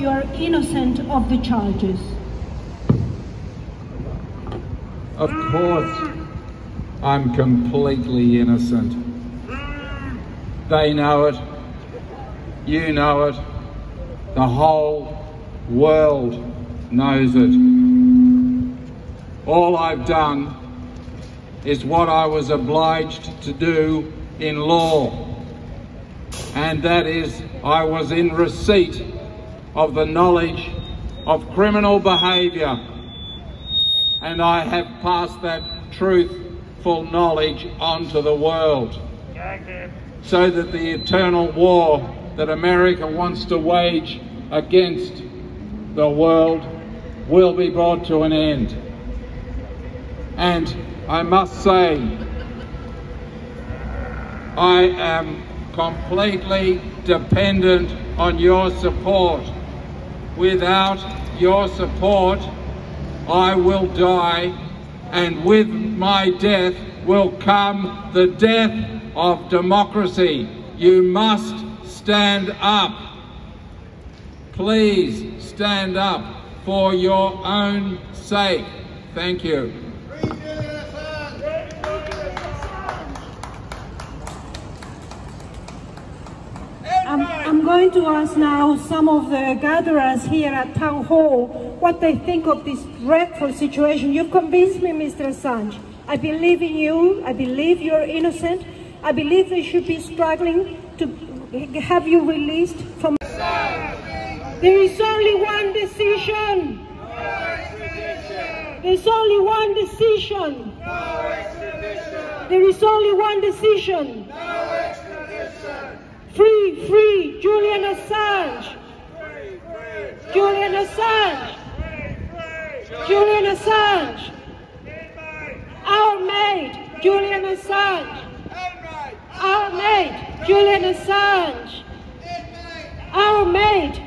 you are innocent of the charges? Of course, I'm completely innocent. They know it, you know it, the whole world knows it. All I've done is what I was obliged to do in law, and that is I was in receipt of the knowledge of criminal behaviour, and I have passed that truthful knowledge on to the world, so that the eternal war that America wants to wage against the world will be brought to an end. And I must say, I am completely dependent on your support. Without your support, I will die, and with my death will come the death of democracy. You must stand up. Please stand up for your own sake. Thank you. I'm going to ask now some of the gatherers here at Town Hall what they think of this dreadful situation. You've convinced me, Mr. Assange. I believe in you. I believe you're innocent. I believe they should be struggling to have you released from... There is only one decision. There's only one decision. There is only one decision. Free, free, Julian Assange. Julian Assange. Julian Assange. Our mate, Julian Assange. Our mate, Julian Assange. Our mate,